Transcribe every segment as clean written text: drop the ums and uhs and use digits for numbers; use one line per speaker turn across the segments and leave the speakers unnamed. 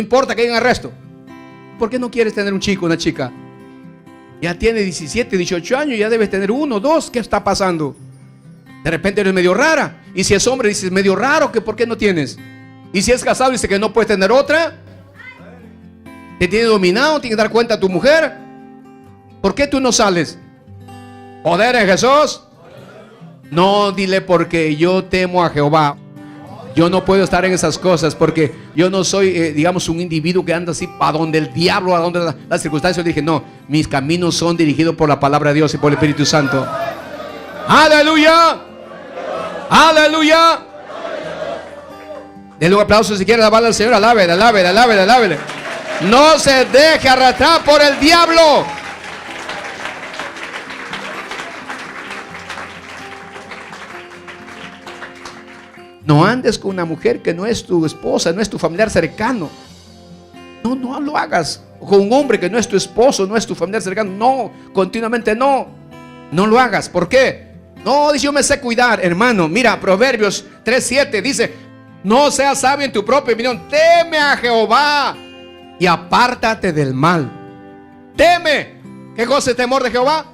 importa que haya un arresto. ¿Por qué no quieres tener un chico, una chica? Ya tiene 17, 18 años, ya debes tener 1, 2. ¿Qué está pasando? De repente eres medio rara. Y si es hombre, dices medio raro, que ¿por qué no tienes? Y si es casado, dice que no puedes tener otra. Te tiene dominado, tienes que dar cuenta a tu mujer. ¿Por qué tú no sales? ¿Poder en Jesús? No, dile, porque yo temo a Jehová. Yo no puedo estar en esas cosas, porque yo no soy, digamos, un individuo que anda así para donde el diablo, a donde las circunstancias. Dije, no, mis caminos son dirigidos por la palabra de Dios y por el Espíritu Santo. ¡Aleluya! ¡Aleluya! Denle un aplauso si quiere alabar al Señor. Alábele, alábele, alábele, alábele. No se deje arrastrar por el diablo. No andes con una mujer que no es tu esposa, no es tu familiar cercano. No, no lo hagas con un hombre que no es tu esposo, no es tu familiar cercano. No, continuamente no. No lo hagas. ¿Por qué? No, dice, yo me sé cuidar, hermano. Mira, Proverbios 3:7 dice: no seas sabio en tu propia opinión. Teme a Jehová y apártate del mal. Teme. ¿Qué cosa es temor de Jehová?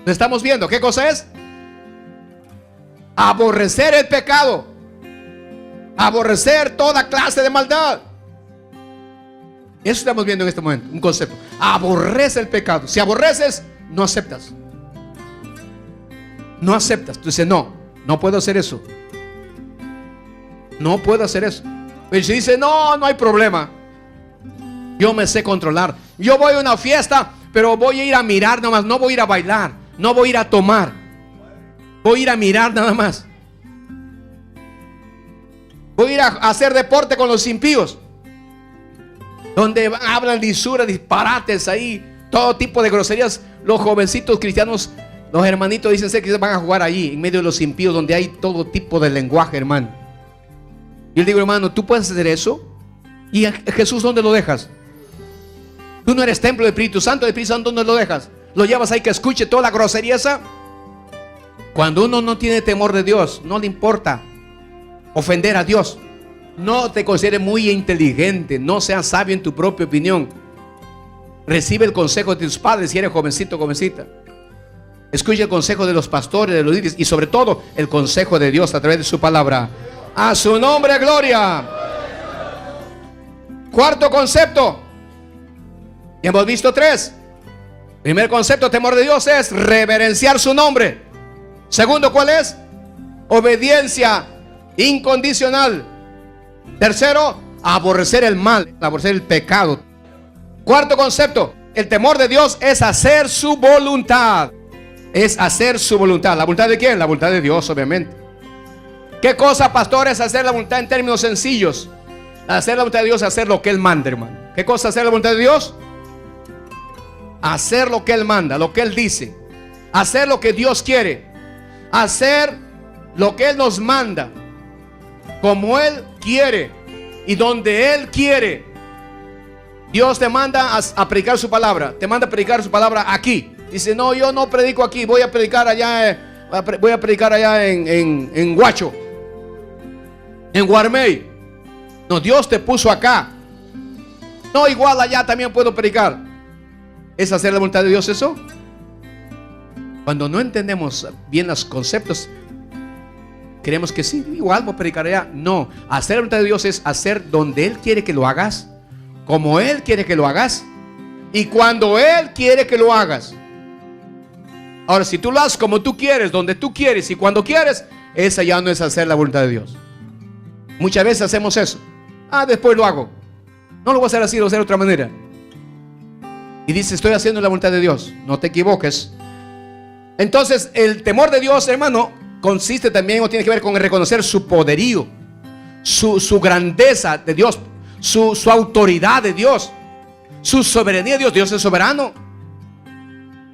Lo estamos viendo. ¿Qué cosa es? Aborrecer el pecado. Aborrecer toda clase de maldad. Eso estamos viendo en este momento. Un concepto. Aborrece el pecado. Si aborreces, no aceptas. No aceptas. Tú dices, no, no puedo hacer eso. No puedo hacer eso. Pero si dice, no, no hay problema. Yo me sé controlar. Yo voy a una fiesta, pero voy a ir a mirar nada más. No voy a ir a bailar. No voy a ir a tomar. Voy a ir a mirar nada más. Voy a ir a hacer deporte con los impíos, donde hablan lisura, disparates ahí, todo tipo de groserías. Los jovencitos cristianos, los hermanitos dicen que van a jugar allí, en medio de los impíos, donde hay todo tipo de lenguaje, hermano. Yo le digo, hermano, ¿tú puedes hacer eso? ¿Y a Jesús dónde lo dejas? Tú no eres templo del Espíritu Santo. ¿El Espíritu Santo dónde lo dejas? ¿Lo llevas ahí que escuche toda la grosería esa? Cuando uno no tiene temor de Dios, no le importa ofender a Dios. No te consideres muy inteligente. No seas sabio en tu propia opinión. Recibe el consejo de tus padres si eres jovencito o jovencita. Escucha el consejo de los pastores, de los líderes, y sobre todo el consejo de Dios a través de su palabra. A su nombre, gloria. Cuarto concepto. Y hemos visto 3. Primer concepto, temor de Dios, es reverenciar su nombre. Segundo, ¿cuál es? Obediencia incondicional. Tercero, aborrecer el mal, aborrecer el pecado. Cuarto concepto, el temor de Dios es hacer su voluntad. Es hacer su voluntad. ¿La voluntad de quién? La voluntad de Dios, obviamente. ¿Qué cosa, pastor, es hacer la voluntad en términos sencillos? Hacer la voluntad de Dios es hacer lo que Él manda, hermano. ¿Qué cosa es hacer la voluntad de Dios? Hacer lo que Él manda, lo que Él dice. Hacer lo que Dios quiere. Hacer lo que Él nos manda, como Él quiere y donde Él quiere. Dios te manda a predicar su palabra. Te manda a predicar su palabra aquí. Dice, no, yo no predico aquí. Voy a predicar allá en Huacho, en Guarmey. No, Dios te puso acá. No, igual allá también puedo predicar. ¿Es hacer la voluntad de Dios eso? Cuando no entendemos bien los conceptos, creemos que sí, igual voy a predicar allá. No, hacer la voluntad de Dios es hacer donde Él quiere que lo hagas, como Él quiere que lo hagas y cuando Él quiere que lo hagas. Ahora, si tú lo haces como tú quieres, donde tú quieres y cuando quieres, esa ya no es hacer la voluntad de Dios. Muchas veces hacemos eso. Después lo hago. No lo voy a hacer así, lo voy a hacer de otra manera. Y dice, estoy haciendo la voluntad de Dios. No te equivoques. Entonces, el temor de Dios, hermano, consiste también o tiene que ver con reconocer su poderío, su grandeza de Dios, su autoridad de Dios, su soberanía de Dios. Dios es soberano.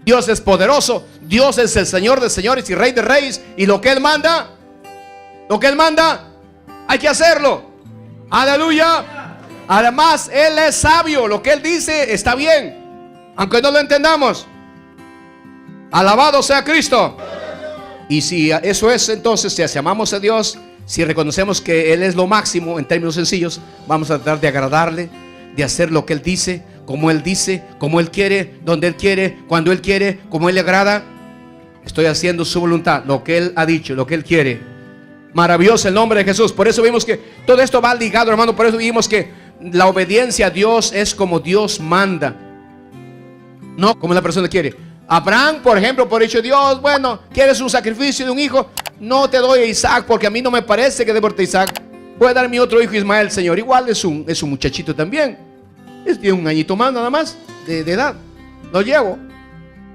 Dios es poderoso. Dios es el Señor de señores y Rey de reyes. Y lo que Él manda, hay que hacerlo. Aleluya. Además, Él es sabio. Lo que Él dice está bien, aunque no lo entendamos. Alabado sea Cristo. Y si eso es, entonces, si amamos a Dios, Si reconocemos que Él es lo máximo en términos sencillos, vamos a tratar de agradarle, de hacer lo que Él dice, como Él quiere, donde Él quiere, cuando Él quiere, como Él le agrada. Estoy haciendo su voluntad, lo que Él ha dicho, lo que Él quiere. Maravilloso el nombre de Jesús. Por eso vimos que todo esto va ligado, hermano. Por eso vimos que la obediencia a Dios es como Dios manda, no como la persona quiere. Abraham, por ejemplo, por dicho Dios, bueno, ¿quieres un sacrificio de un hijo? No te doy a Isaac porque a mí no me parece que debo darte a Isaac. Voy a dar mi otro hijo Ismael, Señor. Igual es un muchachito también. Tiene un añito más nada más de edad. Lo llevo.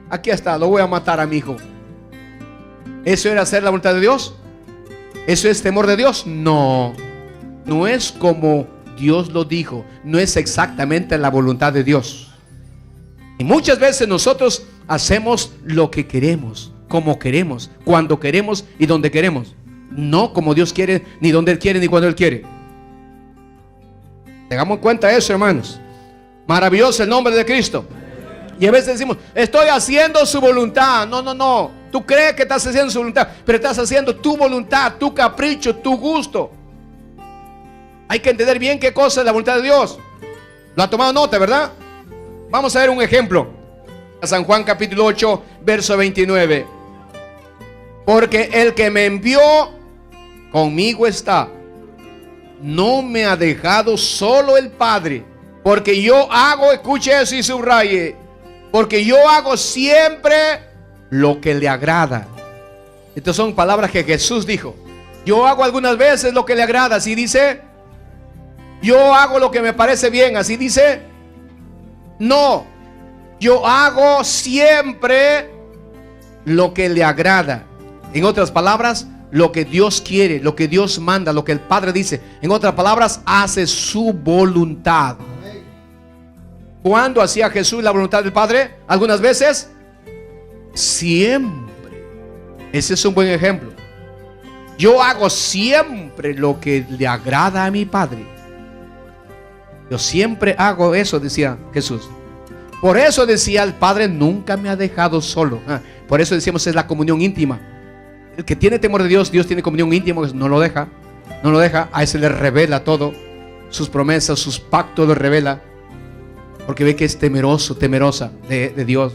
Aquí está, lo voy a matar a mi hijo. ¿Eso era hacer la voluntad de Dios? ¿Eso es temor de Dios? No. No es como Dios lo dijo. No es exactamente la voluntad de Dios. Y muchas veces nosotros hacemos lo que queremos, como queremos, cuando queremos y donde queremos. No como Dios quiere, ni donde Él quiere, ni cuando Él quiere. Tengamos en cuenta eso, hermanos. Maravilloso el nombre de Cristo. Y a veces decimos, estoy haciendo su voluntad. No, no, no. Tú crees que estás haciendo su voluntad, pero estás haciendo tu voluntad, tu capricho, tu gusto. Hay que entender bien qué cosa es la voluntad de Dios. Lo ha tomado nota, ¿verdad? Vamos a ver un ejemplo. San Juan capítulo 8, verso 29. Porque el que me envió conmigo está. No me ha dejado solo el Padre. Porque yo hago, escuche eso y subraye, porque yo hago siempre lo que le agrada. Estas son palabras que Jesús dijo. Yo hago algunas veces lo que le agrada. Así dice. Yo hago lo que me parece bien. Así dice. No, yo hago siempre lo que le agrada. En otras palabras, lo que Dios quiere, lo que Dios manda, lo que el Padre dice. En otras palabras, hace su voluntad. ¿Cuándo hacía Jesús la voluntad del Padre? Algunas veces. Siempre. Ese es un buen ejemplo. Yo hago siempre lo que le agrada a mi Padre. Yo siempre hago eso, decía Jesús. Por eso decía el Padre, nunca me ha dejado solo. Por eso decíamos, es la comunión íntima. El que tiene temor de Dios, Dios tiene comunión íntima, no lo deja. No lo deja, a ese le revela todo. Sus promesas, sus pactos le revela. Porque ve que es temeroso, temerosa de Dios.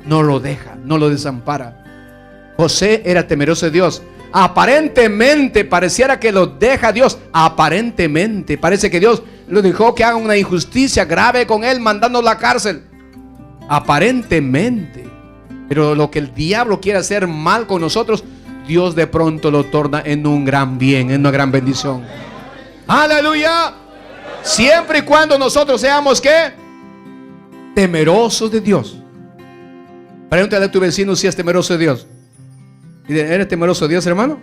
No lo deja, no lo desampara. José era temeroso de Dios. Aparentemente pareciera que lo deja Dios. Aparentemente parece que Dios lo dejó que haga una injusticia grave con él, mandándolo a la cárcel. Aparentemente. Pero lo que el diablo quiere hacer mal con nosotros, Dios de pronto lo torna en un gran bien, en una gran bendición. Aleluya. Siempre y cuando nosotros seamos ¿qué? Temerosos de Dios. Pregúntale a tu vecino si es temeroso de Dios. ¿Eres temeroso de Dios, hermano?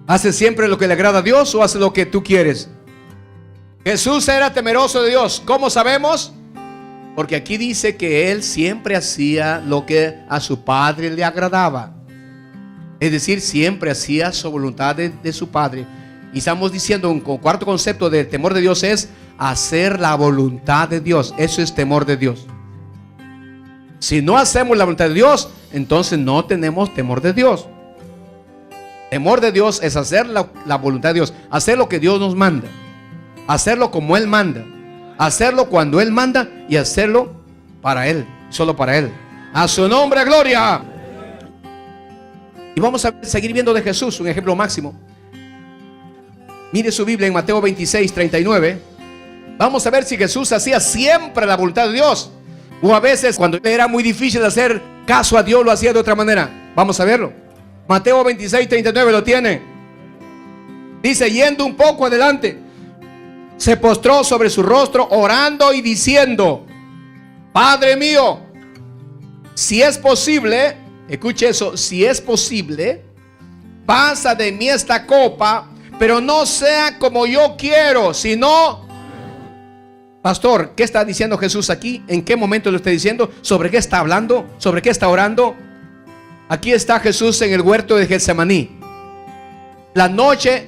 ¿Haces siempre lo que le agrada a Dios o haces lo que tú quieres? Jesús era temeroso de Dios. ¿Cómo sabemos? Porque aquí dice que Él siempre hacía lo que a su Padre le agradaba. Es decir, siempre hacía su voluntad de su Padre. Y estamos diciendo, un cuarto concepto del temor de Dios es hacer la voluntad de Dios. Eso es temor de Dios. Si no hacemos la voluntad de Dios, entonces no tenemos temor de Dios. Temor de Dios es hacer la voluntad de Dios, hacer lo que Dios nos manda, hacerlo como Él manda, hacerlo cuando Él manda y hacerlo para Él, solo para Él. A su nombre, gloria. Y vamos a seguir viendo de Jesús un ejemplo máximo. Mire su Biblia en Mateo 26, 39. Vamos a ver si Jesús hacía siempre la voluntad de Dios, o a veces cuando era muy difícil hacer caso a Dios lo hacía de otra manera. Vamos a verlo. Mateo 26, 39 lo tiene. Dice, yendo un poco adelante, se postró sobre su rostro orando y diciendo: Padre mío, si es posible, escuche eso, si es posible, pasa de mí esta copa, pero no sea como yo quiero, sino... Pastor, ¿qué está diciendo Jesús aquí? ¿En qué momento lo está diciendo? ¿Sobre qué está hablando? ¿Sobre qué está orando? Aquí está Jesús en el huerto de Getsemaní. La noche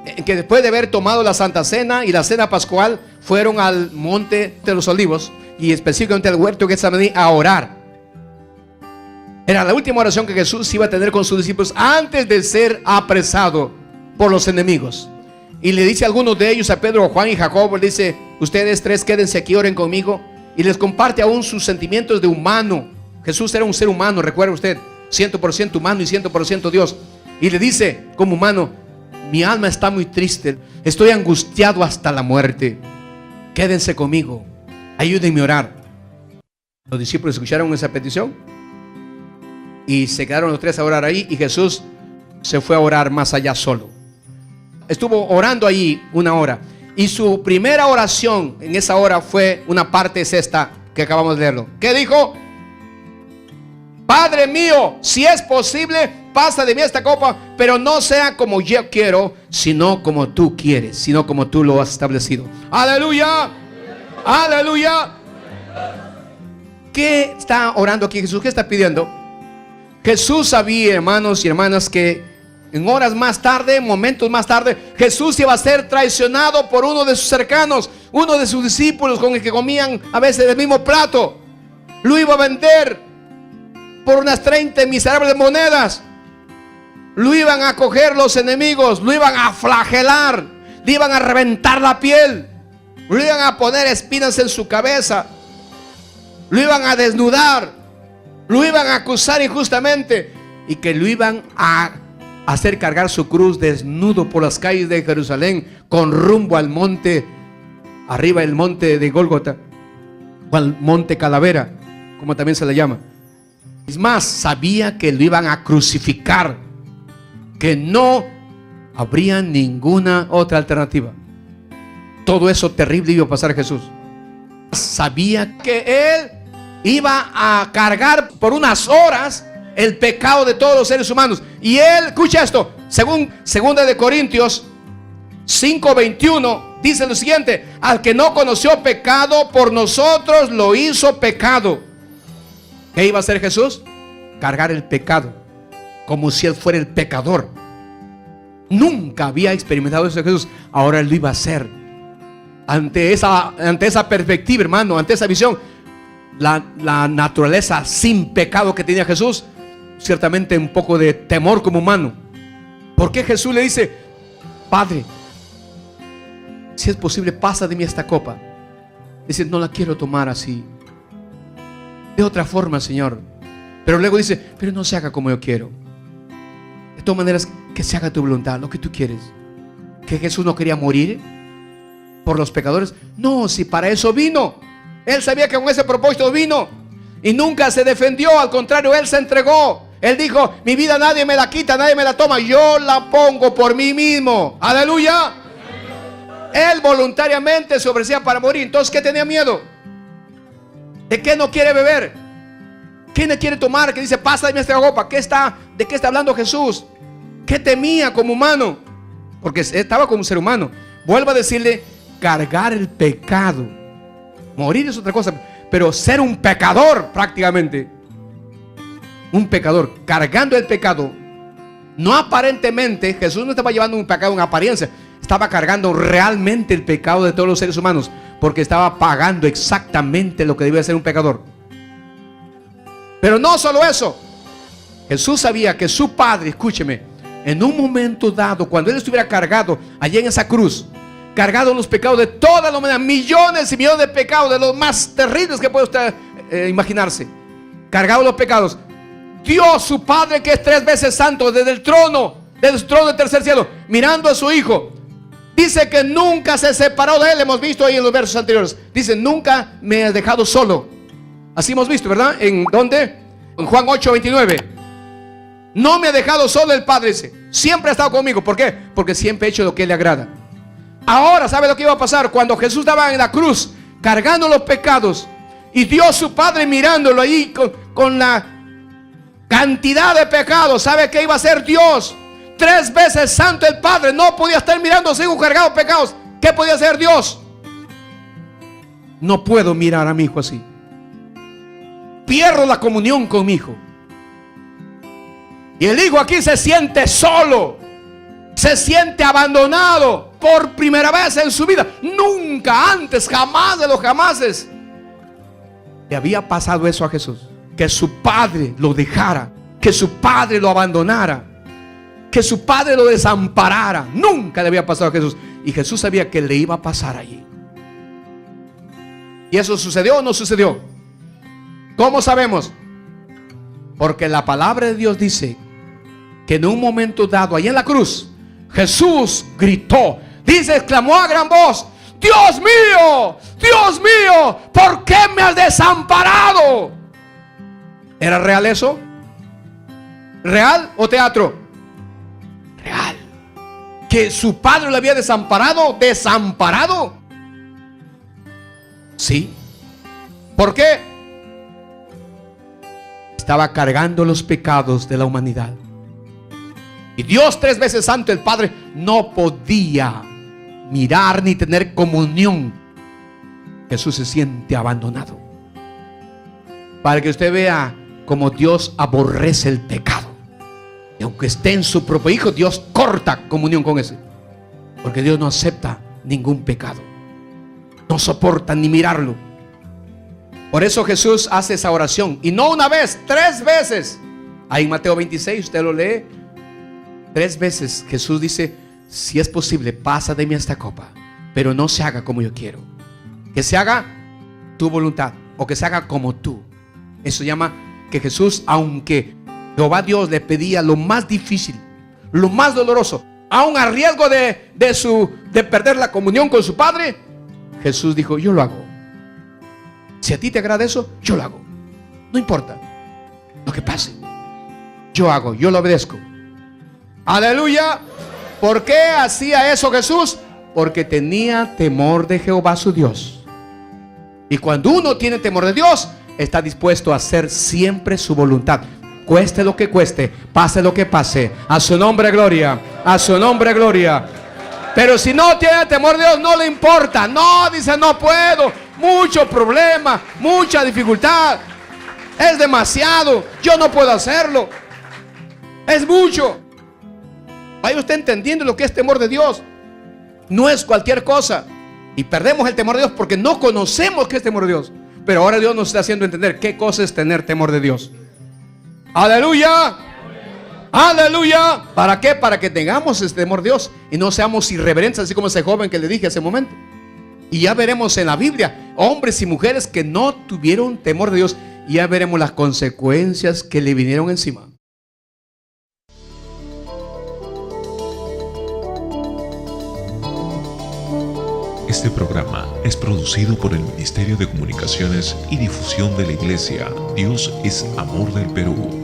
en que después de haber tomado la Santa Cena y la Cena Pascual, fueron al Monte de los Olivos y específicamente al huerto de Getsemaní a orar. Era la última oración que Jesús iba a tener con sus discípulos antes de ser apresado por los enemigos. Y le dice a algunos de ellos, a Pedro, Juan y Jacobo, le dice: ustedes tres quédense aquí, oren conmigo. Y les comparte aún sus sentimientos de humano. Jesús era un ser humano, recuerda usted, 100% humano y 100% Dios. Y le dice como humano: mi alma está muy triste, estoy angustiado hasta la muerte, quédense conmigo, ayúdenme a orar. Los discípulos escucharon esa petición y se quedaron los tres a orar ahí. Y Jesús se fue a orar más allá solo. Estuvo orando allí una hora. Y su primera oración en esa hora fue una parte, es esta que acabamos de leerlo. ¿Qué dijo? Padre mío, si es posible, pasa de mí esta copa, pero no sea como yo quiero, sino como tú quieres, sino como tú lo has establecido. Aleluya, aleluya. ¿Qué está orando aquí Jesús? ¿Qué está pidiendo? Jesús sabía, hermanos y hermanas, que en horas más tarde, momentos más tarde, Jesús iba a ser traicionado por uno de sus cercanos, uno de sus discípulos con el que comían a veces del mismo plato. Lo iba a vender por unas 30 miserables monedas. Lo iban a coger los enemigos, lo iban a flagelar, le iban a reventar la piel, lo iban a poner espinas en su cabeza, lo iban a desnudar, lo iban a acusar injustamente y que lo iban a hacer cargar su cruz desnudo por las calles de Jerusalén con rumbo al monte, arriba el monte de Gólgota, o al monte Calavera, como también se le llama. Es más, sabía que lo iban a crucificar, que no habría ninguna otra alternativa. Todo eso terrible iba a pasar a Jesús. Sabía que Él iba a cargar por unas horas el pecado de todos los seres humanos. Y Él, escucha esto, según 2 Corintios 5:21, dice lo siguiente: al que no conoció pecado, por nosotros lo hizo pecado. ¿Qué iba a hacer Jesús? Cargar el pecado, como si Él fuera el pecador. Nunca había experimentado eso Jesús, ahora Él lo iba a hacer. Ante esa perspectiva, hermano, ante esa visión, la naturaleza sin pecado que tenía Jesús, ciertamente un poco de temor como humano. ¿Por qué Jesús le dice: Padre, si es posible, pasa de mí esta copa? Dice: no la quiero tomar así, de otra forma, Señor. Pero luego dice: pero no se haga como yo quiero. De todas maneras, que se haga tu voluntad, lo que tú quieres. ¿Que Jesús no quería morir por los pecadores? No, si para eso vino. Él sabía que con ese propósito vino y nunca se defendió. Al contrario, Él se entregó. Él dijo: mi vida nadie me la quita, nadie me la toma, yo la pongo por mí mismo. Aleluya. Él voluntariamente se ofrecía para morir. Entonces, ¿qué tenía miedo? ¿De qué no quiere beber? ¿Qué no quiere tomar? Que dice: pasa de mí esta copa. ¿De qué está hablando Jesús? ¿Qué temía como humano? Porque estaba como un ser humano. Vuelvo a decirle: cargar el pecado. Morir es otra cosa, pero ser un pecador prácticamente. Un pecador cargando el pecado. No aparentemente, Jesús no estaba llevando un pecado en apariencia, estaba cargando realmente el pecado de todos los seres humanos, porque estaba pagando exactamente lo que debía ser un pecador. Pero no solo eso, Jesús sabía que su Padre, escúcheme, en un momento dado, cuando Él estuviera cargado allí en esa cruz, cargado los pecados de toda la humanidad, millones y millones de pecados, de los más terribles que puede usted imaginarse, cargado los pecados, Dios, su Padre, que es 3 veces santo, desde su trono del tercer cielo, mirando a su Hijo, dice que nunca se separó de Él. Hemos visto ahí en los versos anteriores, dice: nunca me has dejado solo. Así hemos visto, ¿verdad? ¿En dónde? En Juan 8:29. No me ha dejado solo el Padre, dice, siempre ha estado conmigo. ¿Por qué? Porque siempre he hecho lo que le agrada. Ahora, ¿sabe lo que iba a pasar? Cuando Jesús estaba en la cruz cargando los pecados y Dios su Padre mirándolo ahí con la cantidad de pecados, ¿sabe qué iba a hacer Dios? 3 veces santo el Padre, no podía estar mirando a su Hijo cargado de pecados. ¿Qué podía hacer Dios? No puedo mirar a mi Hijo así. Pierdo la comunión con mi Hijo. Y el Hijo aquí se siente solo, se siente abandonado por primera vez en su vida. Nunca antes, jamás de los jamases, le había pasado eso a Jesús. Que su Padre lo dejara, que su Padre lo abandonara. que su padre lo desamparara. Nunca le había pasado a Jesús. Y Jesús sabía que le iba a pasar allí. ¿Y eso sucedió o no sucedió? ¿Cómo sabemos? Porque la palabra de Dios dice que en un momento dado, allá en la cruz, Jesús gritó, dice, exclamó a gran voz: Dios mío, ¿por qué me has desamparado? ¿Era real eso? ¿Real o teatro? Real. Que su padre le había desamparado. ¿Desamparado? Sí. ¿Por qué? Estaba cargando los pecados de la humanidad. Y Dios, 3 veces santo, el Padre, no podía mirar ni tener comunión. Jesús se siente abandonado. Para que usted vea cómo Dios aborrece el pecado. Y aunque esté en su propio Hijo, Dios corta comunión con ese. Porque Dios no acepta ningún pecado. No soporta ni mirarlo. Por eso Jesús hace esa oración. Y no una vez, 3 veces. Ahí en Mateo 26, usted lo lee. 3 veces Jesús dice: si es posible, pasa de mí esta copa, pero no se haga como yo quiero. Que se haga tu voluntad, o que se haga como tú. Eso llama que Jesús, aunque Jehová Dios le pedía lo más difícil, lo más doloroso, aun a riesgo de perder la comunión con su Padre, Jesús dijo: yo lo hago. Si a ti te agrada eso, yo lo hago. No importa lo que pase, yo hago, yo lo obedezco. Aleluya. ¿Por qué hacía eso Jesús? Porque tenía temor de Jehová su Dios. Y cuando uno tiene temor de Dios, está dispuesto a hacer siempre su voluntad, cueste lo que cueste, pase lo que pase. A su nombre gloria, a su nombre gloria. Pero si no tiene temor de Dios, no le importa. No, dice: no puedo, mucho problema, mucha dificultad, es demasiado, yo no puedo hacerlo, es mucho. Vaya usted entendiendo lo que es temor de Dios. No es cualquier cosa. Y perdemos el temor de Dios porque no conocemos qué es temor de Dios. Pero ahora Dios nos está haciendo entender qué cosa es tener temor de Dios. Aleluya. Aleluya. ¿Para qué? Para que tengamos ese temor de Dios y no seamos irreverentes, así como ese joven que le dije hace un momento. Y ya veremos en la Biblia hombres y mujeres que no tuvieron temor de Dios. Y ya veremos las consecuencias que le vinieron encima.
Este programa es producido por el Ministerio de Comunicaciones y Difusión de la Iglesia Dios es Amor del Perú.